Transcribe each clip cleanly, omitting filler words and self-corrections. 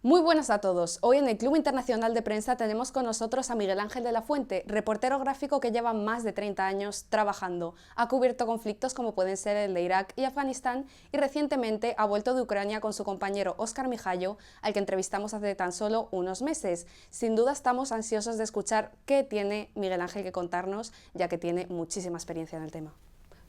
Muy buenas a todos. Hoy en el Club Internacional de Prensa tenemos con nosotros a Miguel Ángel de la Fuente, reportero gráfico que lleva más de 30 años trabajando. Ha cubierto conflictos como pueden ser el de Irak y Afganistán y recientemente ha vuelto de Ucrania con su compañero Óscar Mijallo, al que entrevistamos hace tan solo unos meses. Sin duda estamos ansiosos de escuchar qué tiene Miguel Ángel que contarnos, ya que tiene muchísima experiencia en el tema.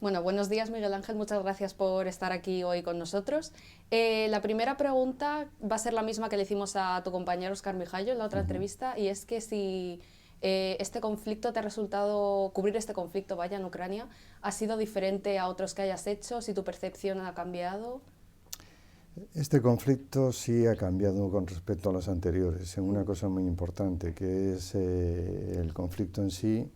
Bueno, buenos días Miguel Ángel, muchas gracias por estar aquí hoy con nosotros. La primera pregunta va a ser la misma que le hicimos a tu compañero Óscar Mijallo en la otra entrevista, y es que si este conflicto te ha resultado, cubrir este conflicto, vaya, en Ucrania, ha sido diferente a otros que hayas hecho, si tu percepción ha cambiado. Este conflicto sí ha cambiado con respecto a los anteriores en una cosa muy importante, que es el conflicto en sí,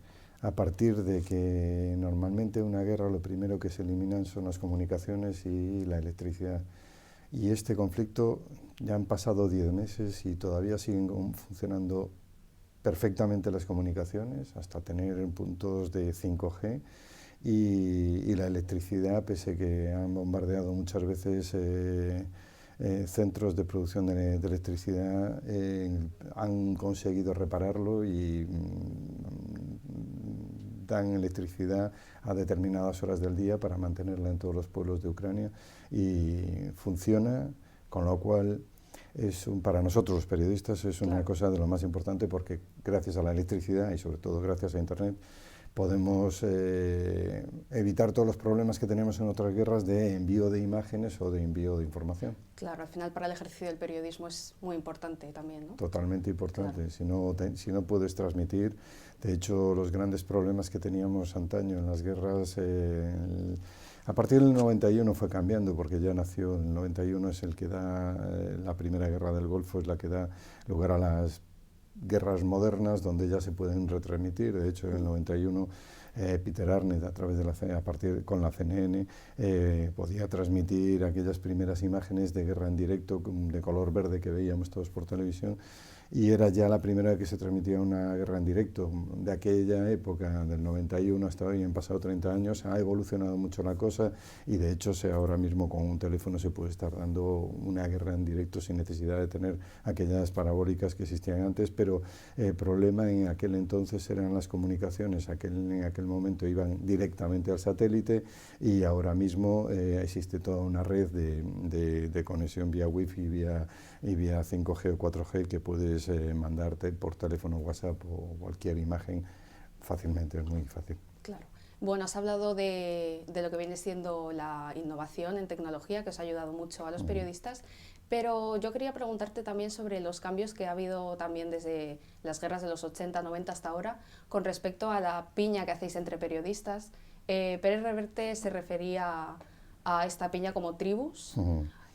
a partir de que normalmente una guerra lo primero que se eliminan son las comunicaciones y la electricidad. Y este conflicto ya han pasado 10 meses y todavía siguen funcionando perfectamente las comunicaciones, hasta tener puntos de 5G. Y la electricidad, pese a que han bombardeado muchas veces centros de producción de electricidad, han conseguido repararlo y dan electricidad a determinadas horas del día para mantenerla en todos los pueblos de Ucrania y funciona, con lo cual para nosotros los periodistas es una cosa de lo más importante, porque gracias a la electricidad y sobre todo gracias a Internet podemos evitar todos los problemas que tenemos en otras guerras de envío de imágenes o de envío de información. Claro, al final para el ejercicio del periodismo es muy importante también, ¿no? Totalmente importante. Claro. Si no puedes transmitir, de hecho los grandes problemas que teníamos antaño en las guerras, a partir del 91 fue cambiando, porque ya nació, el 91 es el que da, la primera guerra del Golfo es la que da lugar a las guerras modernas, donde ya se pueden retransmitir. De hecho, en el 91 Peter Arnett, a través de con la CNN, podía transmitir aquellas primeras imágenes de guerra en directo de color verde que veíamos todos por televisión, y era ya la primera vez que se transmitía una guerra en directo. De aquella época, del 91 hasta hoy, han pasado 30 años, ha evolucionado mucho la cosa, y de hecho ahora mismo con un teléfono se puede estar dando una guerra en directo sin necesidad de tener aquellas parabólicas que existían antes, pero el problema en aquel entonces eran las comunicaciones. En aquel momento iban directamente al satélite, y ahora mismo existe toda una red de conexión vía wifi y vía 5G o 4G que puedes mandarte por teléfono, WhatsApp o cualquier imagen fácilmente, es muy fácil. Claro. Bueno, has hablado de lo que viene siendo la innovación en tecnología, que os ha ayudado mucho a los periodistas, pero yo quería preguntarte también sobre los cambios que ha habido también desde las guerras de los 80, 90 hasta ahora, con respecto a la piña que hacéis entre periodistas. Pérez Reverte se refería a esta piña como tribus.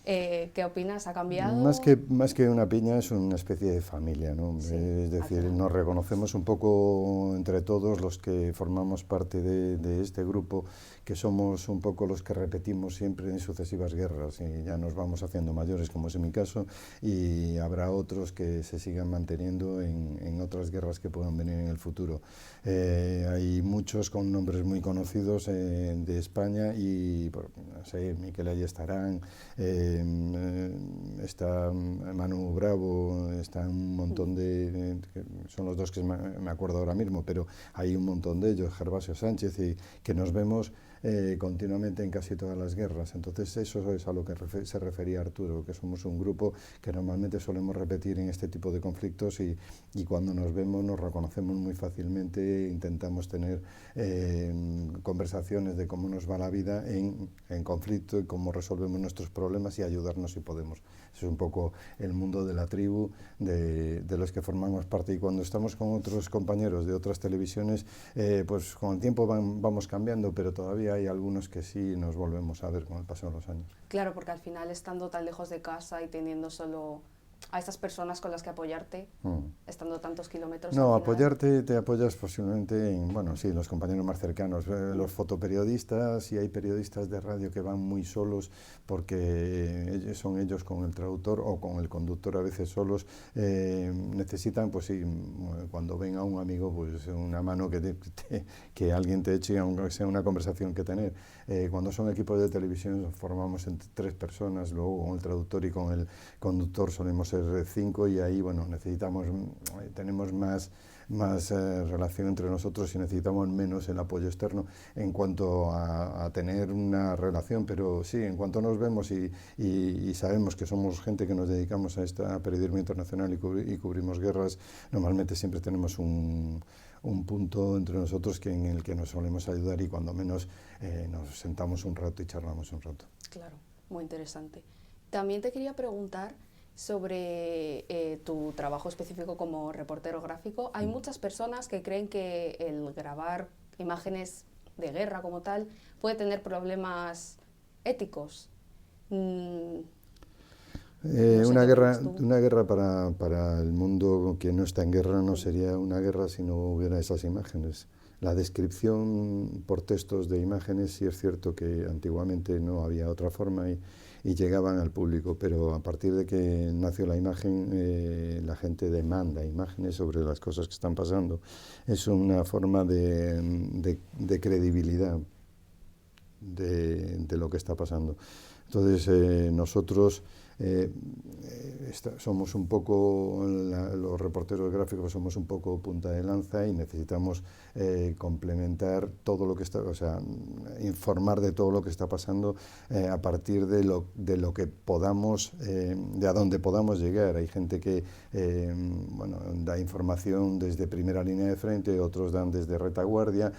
¿Qué opinas? ¿Ha cambiado? Más que una piña, es una especie de familia, ¿no? Sí, Es decir, nos reconocemos un poco entre todos los que formamos parte de este grupo, que somos un poco los que repetimos siempre en sucesivas guerras, y ya nos vamos haciendo mayores, como es en mi caso, y habrá otros que se sigan manteniendo en otras guerras que puedan venir en el futuro. Hay muchos con nombres muy conocidos de España, y no sé, Miquel Ayestarán, está Manu Bravo, está un montón que son los dos que me acuerdo ahora mismo, pero hay un montón de ellos, Gervasio Sánchez, y que nos vemos continuamente en casi todas las guerras. Entonces eso es a lo que se refería Arturo, que somos un grupo que normalmente solemos repetir en este tipo de conflictos, y cuando nos vemos nos reconocemos muy fácilmente, intentamos tener conversaciones de cómo nos va la vida en conflicto y cómo resolvemos nuestros problemas, y ayudarnos si podemos. Es un poco el mundo de la tribu de los que formamos parte, y cuando estamos con otros compañeros de otras televisiones, pues con el tiempo vamos cambiando, pero todavía hay algunos que sí nos volvemos a ver con el paso de los años. Claro, porque al final, estando tan lejos de casa y teniendo solo a estas personas con las que apoyarte, estando tantos kilómetros. No, al final... apoyarte, te apoyas posiblemente en, bueno, sí, los compañeros más cercanos, los fotoperiodistas, y hay periodistas de radio que van muy solos porque son ellos con el traductor o con el conductor a veces solos, necesitan, pues sí, cuando venga un amigo, pues una mano que alguien te eche, aunque sea una conversación que tener. Cuando son equipos de televisión formamos entre 3 personas, luego con el traductor y con el conductor solemos ser 5 y ahí, bueno, tenemos más relación entre nosotros y necesitamos menos el apoyo externo en cuanto a tener una relación, pero sí, en cuanto nos vemos y sabemos que somos gente que nos dedicamos a este periodismo internacional y cubrimos guerras, normalmente siempre tenemos un punto entre nosotros en el que nos solemos ayudar y cuando menos nos sentamos un rato y charlamos un rato. Claro, muy interesante. También te quería preguntar sobre tu trabajo específico como reportero gráfico. Hay muchas personas que creen que el grabar imágenes de guerra como tal puede tener problemas éticos. No sé, una ¿qué opinas tú? guerra para el mundo que no está en guerra no sería una guerra si no hubiera esas imágenes. La descripción por textos de imágenes, sí es cierto que antiguamente no había otra forma y llegaban al público, pero a partir de que nació la imagen, la gente demanda imágenes sobre las cosas que están pasando. Es una forma de credibilidad de lo que está pasando. Entonces, nosotros somos un poco, los reporteros gráficos somos un poco punta de lanza y necesitamos complementar todo lo que está, o sea, informar de todo lo que está pasando a partir de lo que podamos, de a dónde podamos llegar. Hay gente que bueno, da información desde primera línea de frente, otros dan desde retaguardia,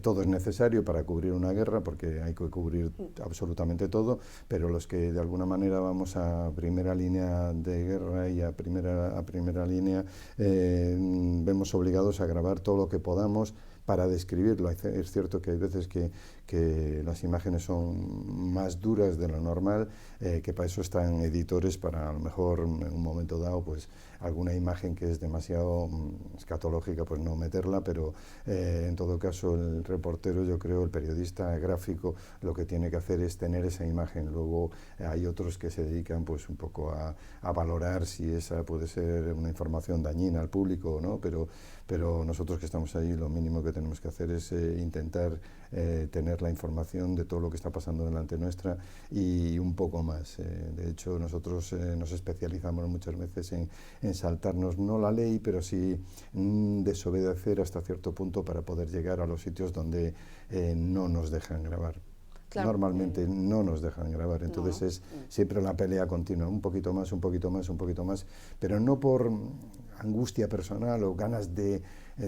todo es necesario para cubrir una guerra porque hay que cubrir absolutamente todo, pero los que de alguna manera vamos a primera línea de guerra y a primera línea, vemos obligados a grabar todo lo que podamos para describirlo. Es cierto que hay veces que las imágenes son más duras de lo normal, que para eso están editores, para a lo mejor en un momento dado pues alguna imagen que es demasiado escatológica pues no meterla, pero en todo caso el reportero, yo creo, el periodista gráfico, lo que tiene que hacer es tener esa imagen. Luego hay otros que se dedican pues un poco a valorar si esa puede ser una información dañina al público o no, pero nosotros que estamos ahí lo mínimo que tenemos que hacer es intentar tener la información de todo lo que está pasando delante nuestra y un poco más. De hecho, nosotros nos especializamos muchas veces en saltarnos, no la ley, pero sí desobedecer hasta cierto punto para poder llegar a los sitios donde no nos dejan grabar. Claro, normalmente no nos dejan grabar, entonces es siempre la pelea continua, un poquito más, un poquito más, un poquito más, pero no por angustia personal o ganas de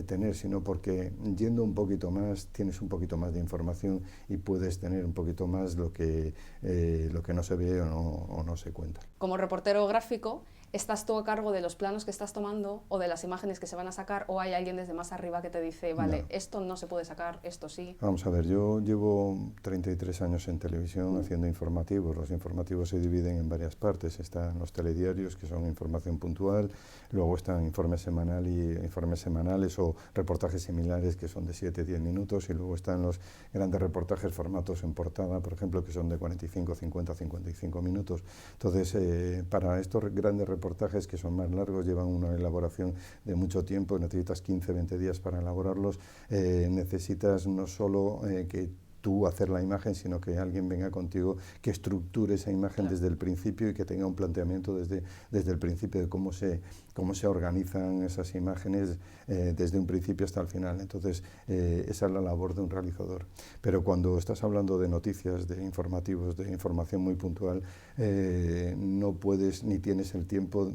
tener, sino porque yendo un poquito más tienes un poquito más de información y puedes tener un poquito más lo que no se ve o no se cuenta. Como reportero gráfico, ¿estás tú a cargo de los planos que estás tomando o de las imágenes que se van a sacar, o hay alguien desde más arriba que te dice, vale, esto no se puede sacar, esto sí? Vamos a ver, yo llevo 33 años en televisión haciendo informativos. Los informativos se dividen en varias partes. Están los telediarios, que son información puntual, luego están informes semanales o reportajes similares que son de 7-10 minutos, y luego están los grandes reportajes formatos en portada, por ejemplo, que son de 45, 50, 55 minutos. Entonces, para estos grandes reportajes que son más largos, llevan una elaboración de mucho tiempo, necesitas 15, 20 días para elaborarlos, necesitas no solo que tú hacer la imagen, sino que alguien venga contigo que estructure esa imagen desde el principio y que tenga un planteamiento desde el principio de cómo se organizan esas imágenes desde un principio hasta el final. Entonces, esa es la labor de un realizador. Pero cuando estás hablando de noticias, de informativos, de información muy puntual, no puedes ni tienes el tiempo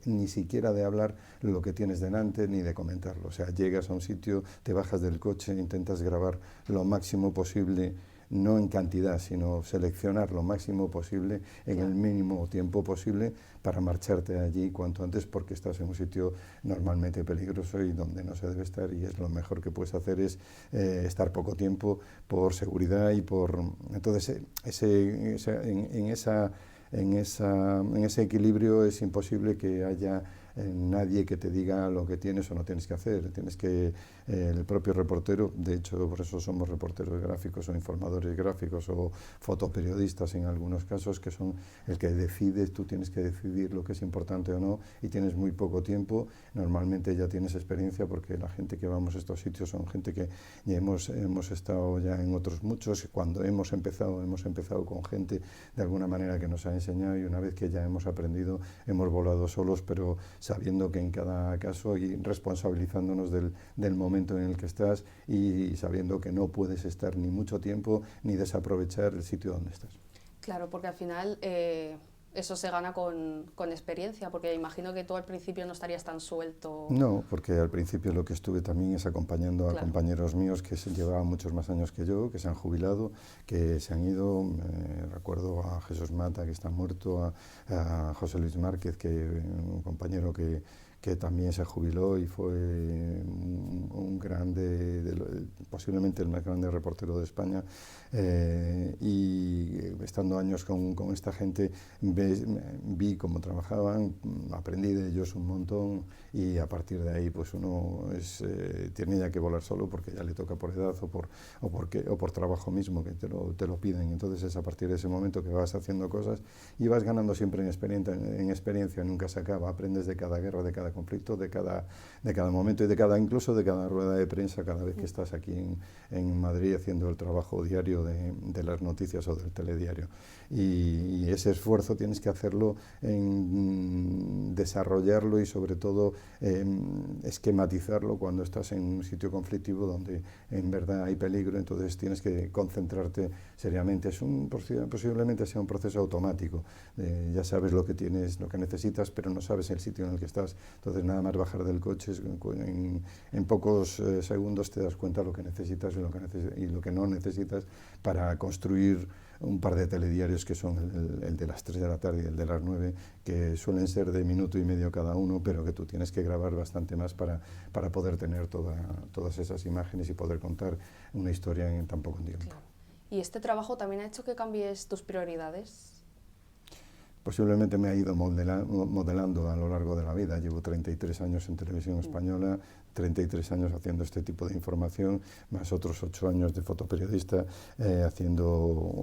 ni siquiera de hablar lo que tienes delante ni de comentarlo. O sea, llegas a un sitio, te bajas del coche, intentas grabar lo máximo posible, no en cantidad, sino seleccionar lo máximo posible en el mínimo tiempo posible para marcharte allí cuanto antes, porque estás en un sitio normalmente peligroso y donde no se debe estar, y es lo mejor que puedes hacer es estar poco tiempo por seguridad y por... Entonces, en esa en ese equilibrio es imposible que haya nadie que te diga lo que tienes o no tienes que hacer. Tienes que, el propio reportero, de hecho por eso somos reporteros gráficos o informadores gráficos o fotoperiodistas en algunos casos, que son el que decide, tú tienes que decidir lo que es importante o no, y tienes muy poco tiempo. Normalmente ya tienes experiencia porque la gente que vamos a estos sitios son gente que ya hemos estado ya en otros muchos. Cuando hemos empezado con gente de alguna manera que nos ha enseñado, y una vez que ya hemos aprendido hemos volado solos, pero sabiendo que en cada caso, y responsabilizándonos del momento en el que estás, y sabiendo que no puedes estar ni mucho tiempo ni desaprovechar el sitio donde estás. Claro, porque al final eso se gana con experiencia, porque imagino que tú al principio no estarías tan suelto. No, porque al principio lo que estuve también es acompañando a Claro. compañeros míos que llevaban muchos más años que yo, que se han jubilado, que se han ido. Recuerdo a Jesús Mata, que está muerto, a José Luis Márquez, un compañero que también se jubiló y fue un grande, posiblemente el más grande reportero de España. Y estando años con esta gente, vi cómo trabajaban, aprendí de ellos un montón, y a partir de ahí pues uno tiene ya que volar solo porque ya le toca por edad o por trabajo mismo, que te lo piden. Entonces es a partir de ese momento que vas haciendo cosas y vas ganando siempre en experiencia, nunca se acaba, aprendes de cada guerra, de cada conflicto, de cada momento, y incluso de cada rueda de prensa, cada vez que estás aquí en Madrid haciendo el trabajo diario de las noticias o del telediario. Y ese esfuerzo tienes que hacerlo en desarrollarlo y sobre todo esquematizarlo cuando estás en un sitio conflictivo donde en verdad hay peligro. Entonces tienes que concentrarte seriamente. Posiblemente sea un proceso automático. Ya sabes lo que tienes, lo que necesitas, pero no sabes el sitio en el que estás. Entonces nada más bajar del coche, en pocos segundos te das cuenta lo que necesitas y lo que no necesitas para construir un par de telediarios, que son el de las 3 de la tarde y el de las 9, que suelen ser de minuto y medio cada uno, pero que tú tienes que grabar bastante más para poder tener todas esas imágenes y poder contar una historia en tan poco tiempo. Claro. ¿Y este trabajo también ha hecho que cambies tus prioridades? Posiblemente me ha ido modelando a lo largo de la vida. Llevo 33 años en televisión española, 33 años haciendo este tipo de información, más otros 8 años de fotoperiodista haciendo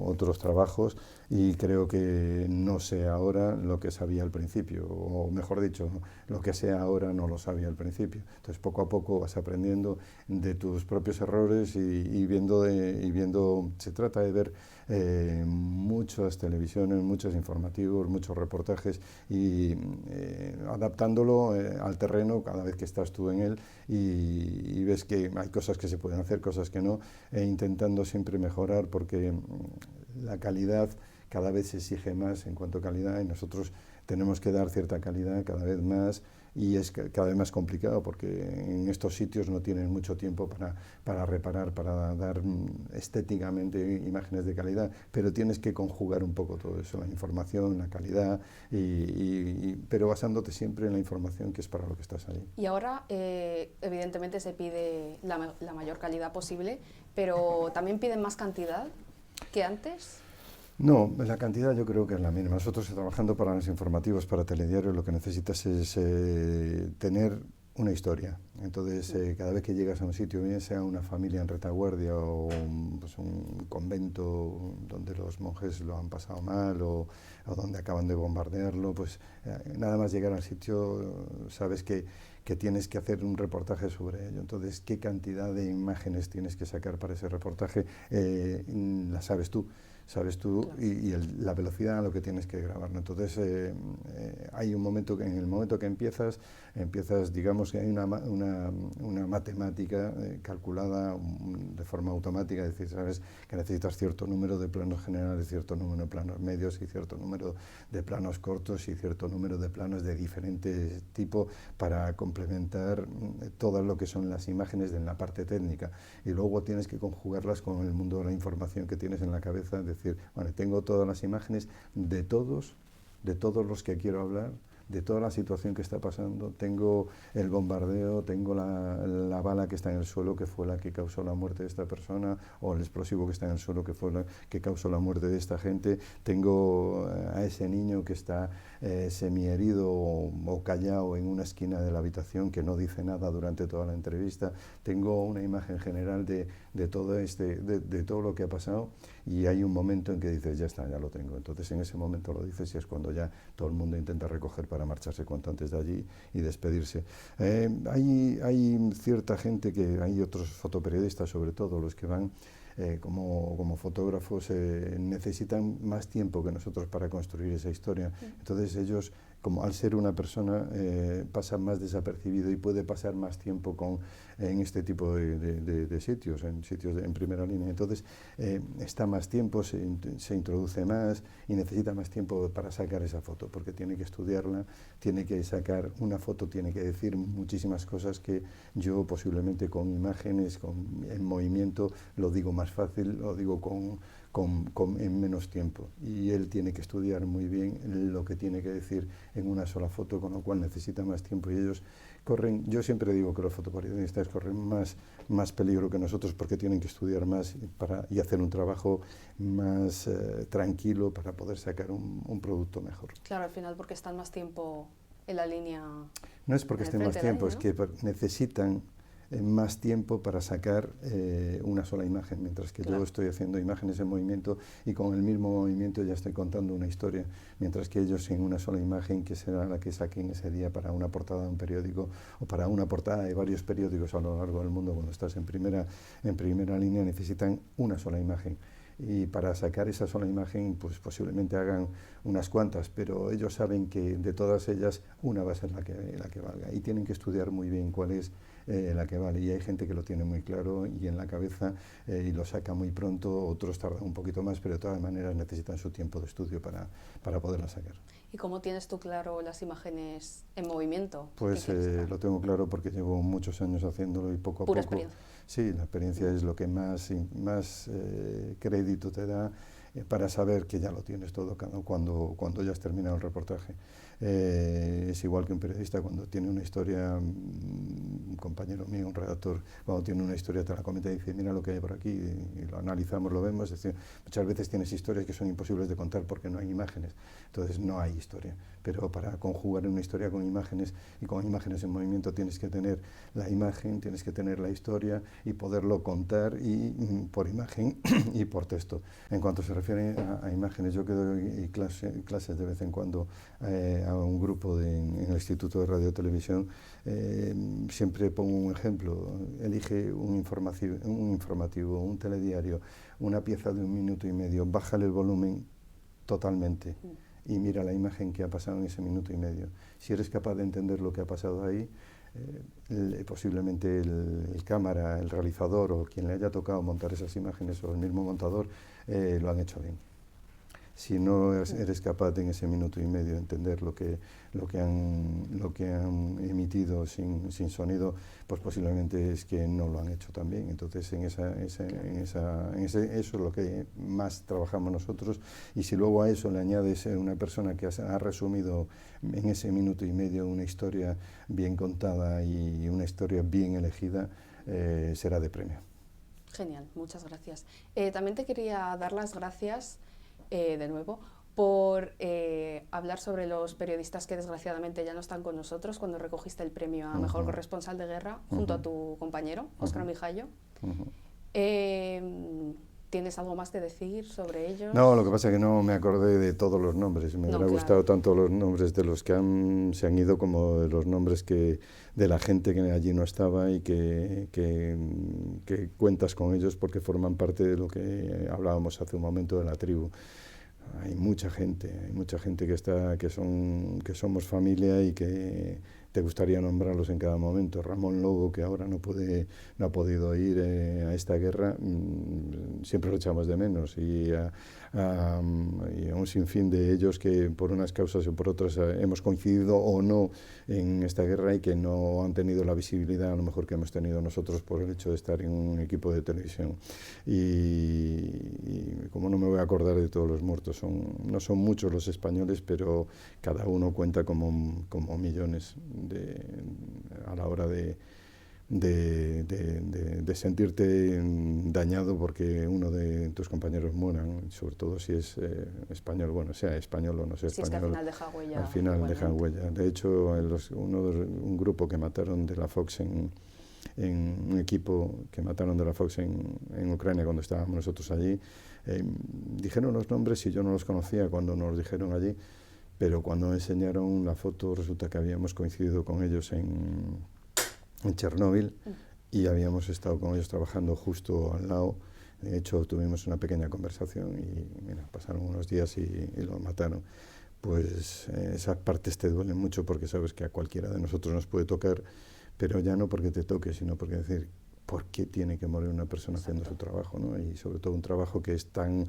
otros trabajos, y creo que no sé ahora lo que sabía al principio, o mejor dicho, lo que sé ahora no lo sabía al principio. Entonces poco a poco vas aprendiendo de tus propios errores y viendo, se trata de ver muchas televisiones, muchos informativos, muchos reportajes, y adaptándolo al terreno cada vez que estás tú en él, y ves que hay cosas que se pueden hacer, cosas que no, intentando siempre mejorar, porque la calidad cada vez se exige más en cuanto a calidad, y nosotros tenemos que dar cierta calidad cada vez más, y es cada vez más complicado porque en estos sitios no tienes mucho tiempo para reparar, para dar estéticamente imágenes de calidad, pero tienes que conjugar un poco todo eso, la información, la calidad, pero basándote siempre en la información, que es para lo que estás ahí. Y ahora, evidentemente, se pide la mayor calidad posible, pero ¿también piden más cantidad que antes? No, la cantidad yo creo que es la mínima. Nosotros, trabajando para los informativos, para telediarios, lo que necesitas es tener una historia. Entonces, cada vez que llegas a un sitio, bien sea una familia en retaguardia o un convento donde los monjes lo han pasado mal, o donde acaban de bombardearlo, pues nada más llegar al sitio sabes que tienes que hacer un reportaje sobre ello. Entonces, ¿qué cantidad de imágenes tienes que sacar para ese reportaje? La sabes tú. Claro. y la velocidad a lo que tienes que grabarlo. Entonces hay un momento en el momento que empiezas, digamos que hay una matemática calculada de forma automática, es decir, sabes que necesitas cierto número de planos generales, cierto número de planos medios y cierto número de planos cortos y cierto número de planos de diferente tipo para complementar todo lo que son las imágenes en la parte técnica, y luego tienes que conjugarlas con el mundo de la información que tienes en la cabeza. Decir, bueno, tengo todas las imágenes de todos los que quiero hablar, de toda la situación que está pasando. Tengo el bombardeo, tengo la bala que está en el suelo, que fue la que causó la muerte de esta persona, o el explosivo que está en el suelo, que fue la que causó la muerte de esta gente. Tengo a ese niño que está semiherido o callado en una esquina de la habitación, que no dice nada durante toda la entrevista. Tengo una imagen general de todo lo que ha pasado, y hay un momento en que dices, ya está, ya lo tengo. Entonces en ese momento lo dices, y es cuando ya todo el mundo intenta recoger para marcharse cuanto antes de allí y despedirse. Hay cierta gente, hay otros fotoperiodistas, sobre todo los que van como fotógrafos, necesitan más tiempo que nosotros para construir esa historia. Entonces ellos, como al ser una persona, pasa más desapercibido y puede pasar más tiempo en este tipo de sitios, en sitios en primera línea. Entonces está más tiempo, se introduce más y necesita más tiempo para sacar esa foto, porque tiene que estudiarla, tiene que sacar una foto, tiene que decir muchísimas cosas que yo posiblemente con imágenes, en movimiento, lo digo más fácil, lo digo en menos tiempo, y él tiene que estudiar muy bien lo que tiene que decir en una sola foto, con lo cual necesita más tiempo, y ellos corren, yo siempre digo que los fotoperiodistas corren más peligro que nosotros, porque tienen que estudiar más y hacer un trabajo más tranquilo para poder sacar un producto mejor. Claro, al final porque están más tiempo en la línea. No es porque estén más tiempo, línea, ¿no? Es que necesitan más tiempo para sacar una sola imagen, mientras que claro, yo estoy haciendo imágenes en movimiento, y con el mismo movimiento ya estoy contando una historia, mientras que ellos en una sola imagen, que será la que saquen ese día para una portada de un periódico o para una portada de varios periódicos a lo largo del mundo, cuando estás en primera línea, necesitan una sola imagen. Y para sacar esa sola imagen, pues posiblemente hagan unas cuantas, pero ellos saben que de todas ellas una va a ser la que valga, y tienen que estudiar muy bien cuál es la que vale, y hay gente que lo tiene muy claro y en la cabeza, y lo saca muy pronto, otros tardan un poquito más, pero de todas maneras necesitan su tiempo de estudio para poderla sacar. ¿Y cómo tienes tú claro las imágenes en movimiento? Pues lo tengo claro porque llevo muchos años haciéndolo, y poco a Pura poco. experiencia. Sí, la experiencia es lo que más crédito te da para saber que ya lo tienes todo cuando ya has terminado el reportaje. Es igual que un periodista cuando tiene una historia, un compañero mío, un redactor, cuando tiene una historia te la comenta y dice, mira lo que hay por aquí, y lo analizamos, lo vemos. Es decir, muchas veces tienes historias que son imposibles de contar porque no hay imágenes, entonces no hay historia. Pero para conjugar una historia con imágenes, y con imágenes en movimiento, tienes que tener la imagen, tienes que tener la historia y poderlo contar por imagen y por texto. En cuanto se refiere a imágenes, yo que doy clases de vez en cuando a un grupo en el Instituto de Radio y Televisión, siempre pongo un ejemplo. Elige un informativo, un telediario, una pieza de 1 minuto y medio, bájale el volumen totalmente y mira la imagen que ha pasado en ese 1 minuto y medio. Si eres capaz de entender lo que ha pasado ahí, posiblemente el cámara, el realizador o quien le haya tocado montar esas imágenes, o el mismo montador, lo han hecho bien. Si no eres capaz de en ese 1 minuto y medio entender lo que han emitido sin sonido, pues posiblemente es que no lo han hecho tan bien. Entonces eso es lo que más trabajamos nosotros, y si luego a eso le añades una persona que ha resumido en ese 1 minuto y medio una historia bien contada y una historia bien elegida, será de premio. Genial, muchas gracias. También te quería dar las gracias de nuevo por hablar sobre los periodistas que desgraciadamente ya no están con nosotros, cuando recogiste el premio a Mejor Corresponsal de Guerra junto a tu compañero, Óscar Mijallo. ¿Tienes algo más que decir sobre ellos? No, lo que pasa es que no me acordé de todos los nombres. Me hubiera gustado tanto los nombres de los que se han ido como de los nombres de la gente que allí no estaba y que cuentas con ellos porque forman parte de lo que hablábamos hace un momento de la tribu. Hay mucha gente que somos familia y que te gustaría nombrarlos en cada momento. Ramón Lobo, que ahora no ha podido ir a esta guerra, siempre lo echamos de menos, y a un sinfín de ellos que por unas causas o por otras hemos coincidido o no en esta guerra y que no han tenido la visibilidad a lo mejor que hemos tenido nosotros por el hecho de estar en un equipo de televisión. Y como no me voy a acordar de todos los muertos, no son muchos los españoles, pero cada uno cuenta como millones a la hora de sentirte dañado porque uno de tus compañeros mueran, sobre todo si es español, bueno, sea español o no sea español. Sí, es que al final deja huella. Al final dejan huella. De hecho, un grupo que mataron de la Fox un equipo que mataron de la Fox en Ucrania cuando estábamos nosotros allí, dijeron los nombres y yo no los conocía cuando nos dijeron allí, pero cuando enseñaron la foto resulta que habíamos coincidido con ellos en Chernóbil y habíamos estado con ellos trabajando justo al lado. De hecho, tuvimos una pequeña conversación y mira, pasaron unos días y lo mataron. Pues esas partes te duelen mucho porque sabes que a cualquiera de nosotros nos puede tocar, pero ya no porque te toque, sino porque decir, ¿por qué tiene que morir una persona haciendo su trabajo, ¿no? Y sobre todo un trabajo que es tan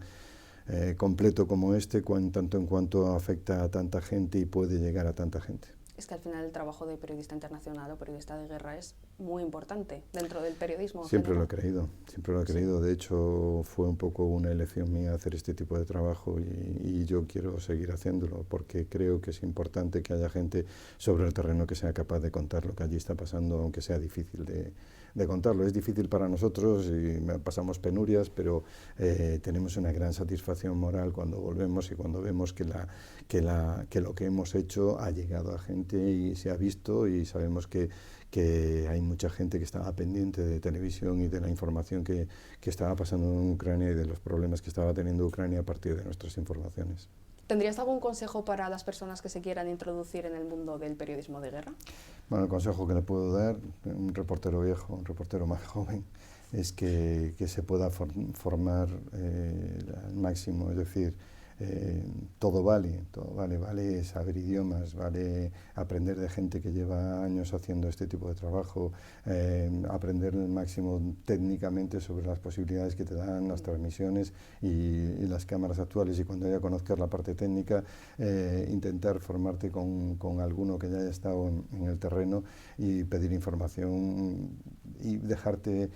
completo como este, tanto en cuanto afecta a tanta gente y puede llegar a tanta gente. Es que al final el trabajo de periodista internacional o periodista de guerra es muy importante dentro del periodismo. Siempre lo he creído, siempre lo he creído. De hecho, fue un poco una elección mía hacer este tipo de trabajo y yo quiero seguir haciéndolo porque creo que es importante que haya gente sobre el terreno que sea capaz de contar lo que allí está pasando, aunque sea difícil de contarlo. Es difícil para nosotros y pasamos penurias, pero tenemos una gran satisfacción moral cuando volvemos y cuando vemos que lo que hemos hecho ha llegado a gente y se ha visto y sabemos que hay mucha gente que estaba pendiente de televisión y de la información que estaba pasando en Ucrania y de los problemas que estaba teniendo Ucrania a partir de nuestras informaciones. ¿Tendrías algún consejo para las personas que se quieran introducir en el mundo del periodismo de guerra? Bueno, el consejo que le puedo dar, un reportero viejo, un reportero más joven, es que se pueda formar al máximo, es decir, todo vale saber idiomas, vale aprender de gente que lleva años haciendo este tipo de trabajo, aprender el máximo técnicamente sobre las posibilidades que te dan las transmisiones y las cámaras actuales, y cuando ya conozcas la parte técnica, intentar formarte con alguno que ya haya estado en el terreno y pedir información y dejarte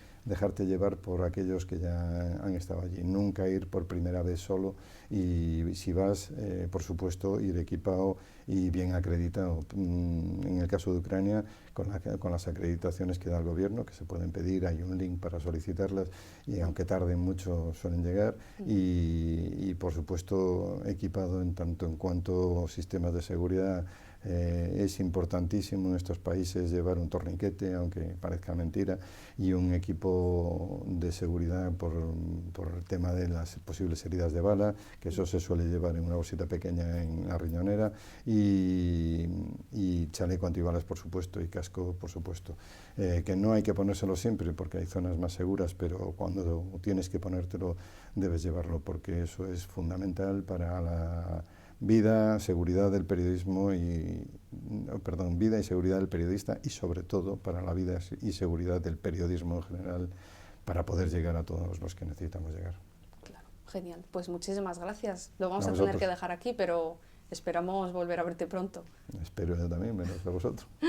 llevar por aquellos que ya han estado allí. Nunca ir por primera vez solo y si vas, por supuesto, ir equipado y bien acreditado. En el caso de Ucrania, con las acreditaciones que da el gobierno, que se pueden pedir, hay un link para solicitarlas y aunque tarden mucho suelen llegar y por supuesto equipado en tanto en cuanto sistemas de seguridad. Es importantísimo en estos países llevar un torniquete, aunque parezca mentira, y un equipo de seguridad por el tema de las posibles heridas de bala, que eso se suele llevar en una bolsita pequeña en la riñonera, y chaleco antibalas, por supuesto, y casco, por supuesto. Que no hay que ponérselo siempre porque hay zonas más seguras, pero cuando tienes que ponértelo debes llevarlo porque eso es fundamental para la vida, seguridad del periodismo vida y seguridad del periodista y sobre todo para la vida y seguridad del periodismo en general para poder llegar a todos los que necesitamos llegar. Claro, genial. Pues muchísimas gracias. Lo vamos a vosotros. tener que dejar aquí, pero esperamos volver a verte pronto. Espero yo también, menos a vosotros.